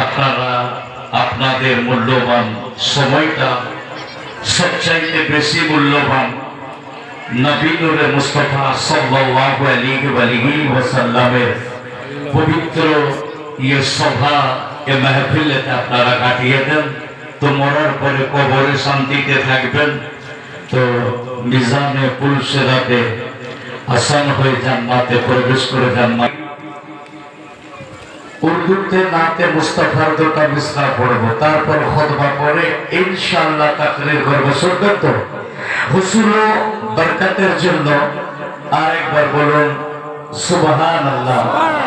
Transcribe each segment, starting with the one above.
আপনারা আপনাদের মূল্যবান সময়টা সবচাইতে বেশি মূল্যবান নবী নূরে মুস্তাফা সাল্লাল্লাহু আলাইহি ওয়াসাল্লামের পবিত্র ये সভা এ মাহফিলেতে আপনারা কাটিয়ে দেন। তো মরার পরে কবরে শান্তিতে থাকবেন, তো মিজানে পুলসিরাতে আসান হয়ে জান্নাতে প্রবেশ করে জান্নাত। উর্দুতে নাতে মুস্তাফার দুটা মিসরা পড়বো, তারপর খুতবা পড়ে ইনশাআল্লাহ তাকরীর করব। শুনবেন তো? হুসুল ও বরকতের জন্য আরেকবার বলুন সুবহানাল্লাহ।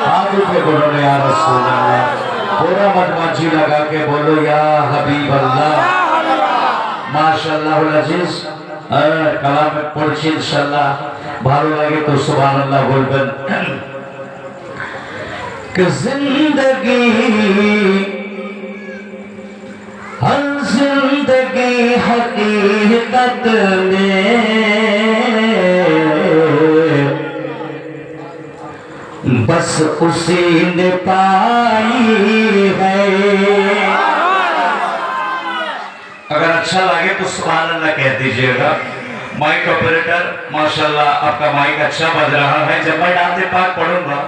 हाथ पे बोलो या रसूल अल्लाह। पूरा मजमा लगा के बोलो या हबीब अल्लाह। माशाअल्लाहुल अजीज कलाम पढ़ছি इंशाअल्लाह। ভালো লাগে তো সুবহানাল্লাহ বলবেন। कि जिंदगी हर जिंदगी हकीकत में बस उसी ने पाई है। अगर अच्छा लगे तो सुभान अल्लाह कह दीजिएगा। माइक ऑपरेटर माशाल्लाह आपका माइक अच्छा बज रहा है। जब मैं नाते पाक पढ़ूंगा,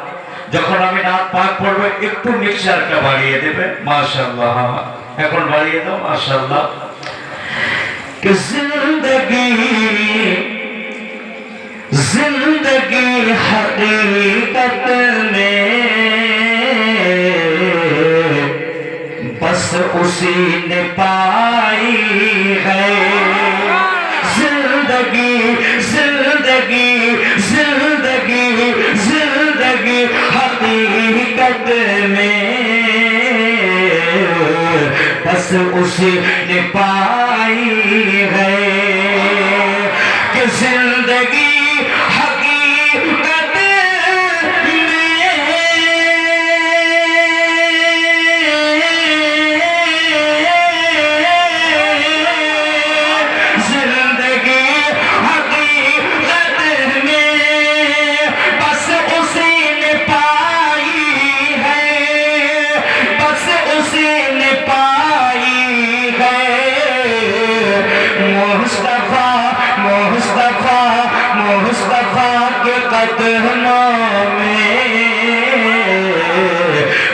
যখন আমি নাত পাক পড়বো একটু মিক্সারটা বাড়িয়ে দেবে। মাশাআল্লাহ, এখন বাড়িয়ে দাও। মাশাআল্লাহ। कि जिंदगी जिंदगी हकीकत में बस उसी ने पाई है। जिंदगी जिंदगी जिंदगी जिंदगी हकीकत में बस उसी ने पाई है। कि जिंदगी हकीकत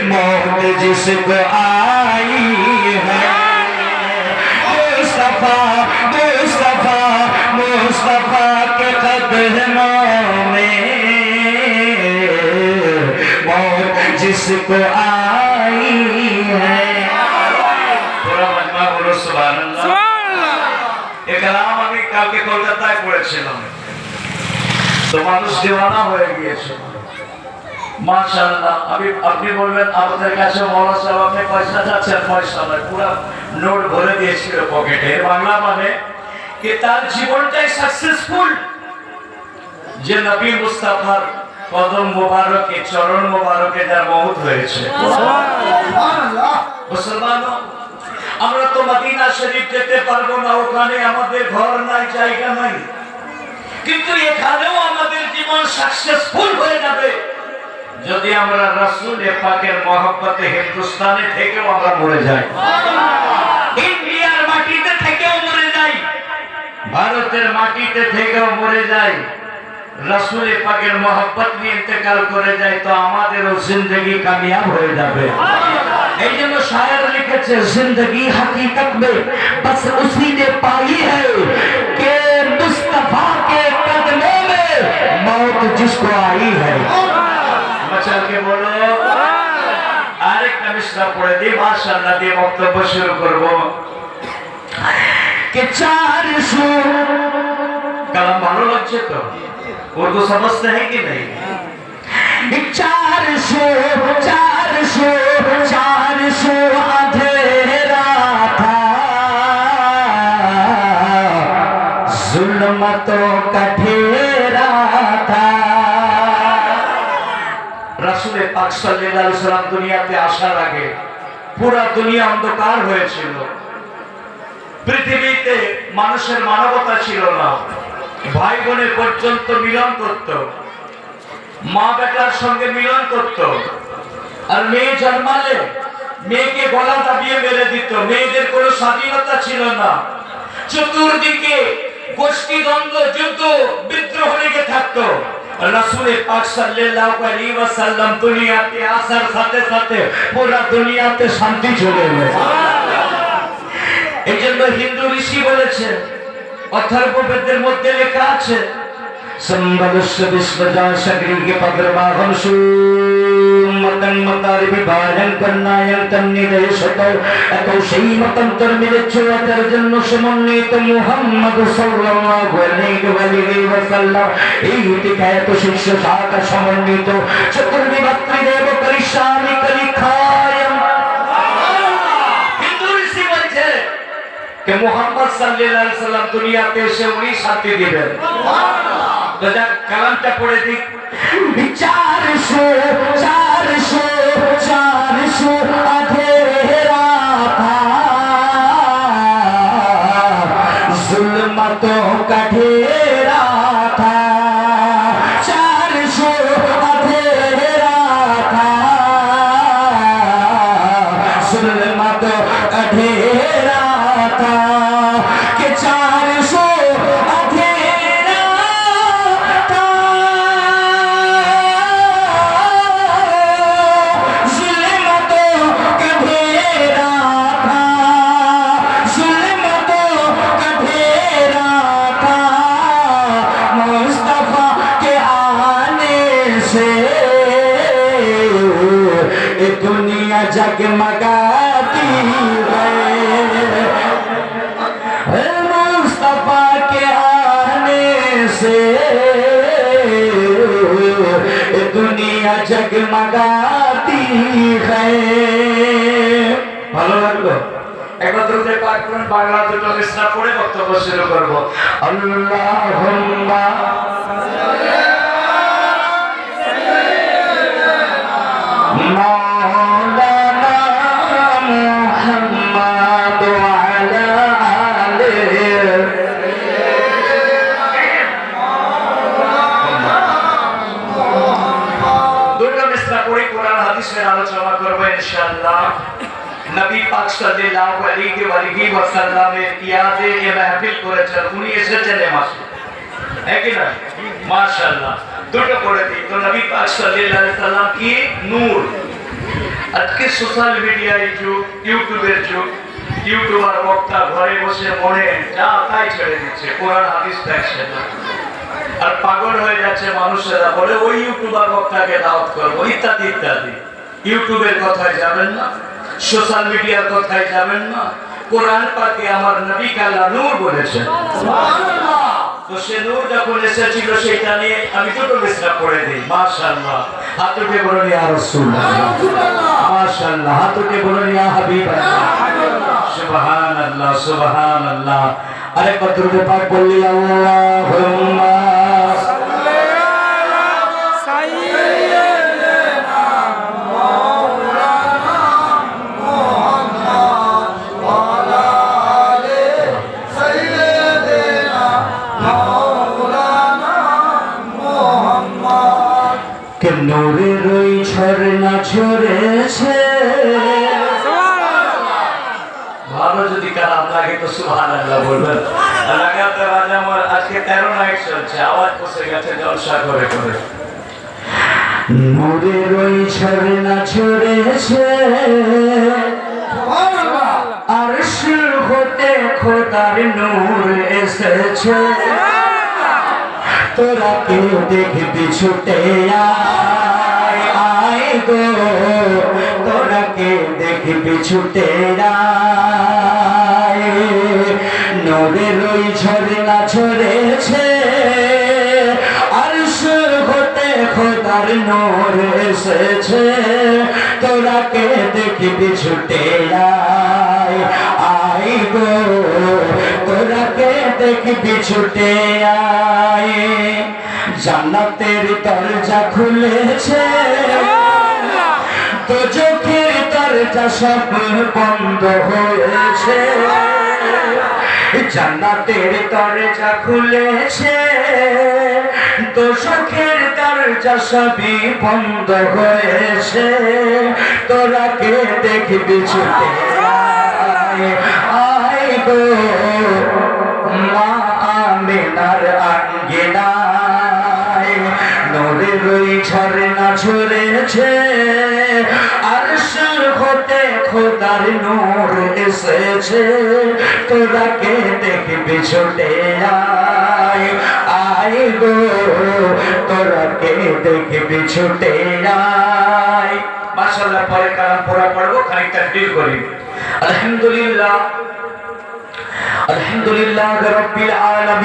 मौत जिसको आई है। मुस्तफा मुस्तफा मुस्तफा के कदमों में मौत जिसको आई है। पूरा मजमा बोलो सुभान अल्लाह। ये कलाम আমি কালকে কলকাতায় পড়েছিলাম, তো মানুষ দিওয়ানা হয়ে গিয়েছে। মাশাআল্লাহ। আপনি বলবেন আমাদের কাছে মৌলানা সাহেব আপনি পয়সা চাচ্ছেন, পয়সা নয়, পুরো নোট ভরে দিয়েছিল পকেটে। বাংলা মানে কি তার জীবনটাই সাকসেসফুল, যে নবী মুস্তাফার কদম মোবারকে চরণ মোবারকে যার মওত হয়েছে। সুবহানাল্লাহ। মুসলমানও আমরা তো মদিনা শরীফ যেতে পারবো না, ওখানে আমাদের ঘর নাই, জায়গা নাই, কিন্তু এখানেও আমাদের জীবন সাকসেসফুল হয়ে যাবে যদি আমরা রাসূল পাকের মহব্বতে হিন্দুস্তানে থেকেও আমরা মরে যাই, ইন্ডিয়ার মাটিতে থেকেও মরে যাই, ভারতের মাটিতে থেকেও মরে যাই, রাসূল পাকের মহব্বত নিয়ে ইন্তেকাল করে যাই, তো আমাদেরও জিন্দেগি কামিয়াব হয়ে যাবে। এই জন্য শায়ের লিখেছে জিন্দেগি হकीकत में बस उसी ने पाई है कि मुस्तफा के कदमों में मौत जिसको आई है। मचल के बोलो আরেকটা মিসরা পড়ে দিই, মাশাআল্লাহ দিয়ে বক্তব্য শুরু করব। कि 400 কালাম ভালো লাগছে তো? उर्दू समझते हैं कि नहीं? 400 अंधेरा था, जुल्मतों का घेरा था। রাসূল পাক সাল্লাল্লাহু আলাইহি ওয়াসাল্লাম দুনিয়াতে আসার আগে পুরো দুনিয়া অন্ধকার হয়েছিল। পৃথিবীতে মানুষের মানবতা ছিল না, ভাই বোনের পর্যন্ত মিলন করত, মা বেটার সঙ্গে মিলন করত, আর মেয়ে জন্মালে মেয়েকে গলা দাবিয়ে মেরে দিত, মেয়েদের কোনো স্বাধীনতা ছিল না, চতুর্দিকে গোষ্ঠী দ্বন্দ্ব, যুদ্ধ, বিদ্রোহ লেগে থাকতো। রাসূল পাক সাল্লাল্লাহু আলাইহি ওয়াসাল্লাম দুনিয়াতে আসার সাথে সাথে পুরো দুনিয়াতে শান্তি চলে এলো। এই জন্য হিন্দু ঋষি বলেছেন, অথর্ববেদের মধ্যে লেখা আছে, সম্বলস্য বিশ্বজাশগ্রিগে পদ্রবাহম সুমতং মতারি বিভাজং কন্নায়ং তন্নিদেশত এতো সেই মতান্তর মিলেছে তার জন্য সমন্বিত মুহাম্মদ সাল্লাল্লাহু আলাইহি ওয়াসাল্লাম এই টিকায়ত শিষ্য শাখা সমন্বিত চতুর্বিভাত্রি দেব করিষ্যামি কলিখায়ম। হিন্দু ঋষি বলছে कि मोहम्मद सल्लल्लाहु अलैहि वसल्लम दुनियाते एसे उन्हीं शांति दिबेन। तो जा कलमটা পড়ে দিক। 400 अंधेरा था, जुल्मतों का घेरा था, 400 अंधेरा था, जुल्मतों का घेरा था कि 400 अंधेरा था, जुल्मतों का घेरा था, जुल्मतों का घेरा था, मुस्तफा के आने से ये दुनिया जगमगाती है, मुस्तफा के आने से दुनिया जगमगाती है। ভালো লাগলো? একবার দুরূদে পাক করুন, বাংলা দুটো মিসরা পড়ে বক্তব্য শুরু করব। আল্লাহুম্মা মাওলানা মুহাম্মদ ওয়া আলা আলোচনা করব ইনশাআল্লাহ। নবী পাক সাল্লাল্লাহু আলাইহি ওয়াসাল্লাম এর ইয়াদে এই মাহফিল করেছেন, উনি এসেছেন এই মাসে, একই না? মাশাআল্লাহ। দুটো করে দিই তো, নবী পাক সাল্লাল্লাহু আলাইহি ওয়াসাল্লাম কি নূর। আজকে সোশ্যাল মিডিয়ার যুগ, ইউটিউবের যুগ, ইউটিউবার বক্তা ঘরে বসে মনে যা তাই ছেড়ে দিচ্ছে, কোরআন হাদিস দেখছে না, আর পাগল হয়ে যাচ্ছে মানুষেরা, বলে ওই ইউটিউবার বক্তাকে দাওয়াত করবো ইত্যাদি ইত্যাদি। ইউটিউবের কথায় যাবেন না, সোশ্যাল মিডিয়ার কথায় যাবেন না, কোরআন পাকে আমার নবী আল্লাহ নূর বলেছেন। সুবহানাল্লাহ। তো সে নূর যখন এসেছিল সেটা নিয়ে আমি দুটো মিসরা পড়ে দিই। মাশাআল্লাহ। হাত উঠে বলুন ইয়া রাসূলুল্লাহ, মাশাআল্লাহ। হাত উঠে বলুন ইয়া হাবিবাল্লাহ, সুবহানাল্লাহ সুবহানাল্লাহ। আরেকবার দরুদ পাক বললি আল্লাহুম্মা কে নূরের ওই ঝরনা ঝরেছে। ভালো যদি কালাম লাগে তো সুবহানাল্লাহ বলবেন। লাগাতে রাজা আমার আজকে 13 নাইট চলছে, আওয়াজ বসে গেছে জলসা করে করে। নূরের ওই ঝরনা ঝরেছে, আরশ হতে খোদার নূর এসেছে, তোরা কেউ দেখবি ছুটে আয় আয় গো, তোরা কেউ দেখবি ছুটে আয়। নূরের ওই ঝরনা ঝরেছে, আরশ হতে খোদার নূর এসেছে, তোরা কেউ দেখবি ছুটে আয় আয় গো, তোরা কেউ দেখবি ছুটে আয়। জান্নাতের দরজা খুলেছে, দোজখের দরজা সব বন্ধ হয়েছে, জান্নাতের দরজা খুলেছে, দোজখের দরজা সবই বন্ধ হয়েছে। তোরা কে দেখবি ছুটে আয় গো মা আমিনার আঙ্গিনায়, নূরের ওই ঝরনা ঝরেছে, আরশ হতে খোদার নূর এসেছে। তোরা কে দেখবি ছুটে আয় আয় গো, তোরা কে দেখবি ছুটে আয়। মাশাআল্লাহ, পরে কালাম পুরা পড়বো, খানিকটা ফিল করি। আলহামদুলিল্লাহ, আলহামদুলিল্লাহ রাব্বিল আলামিন।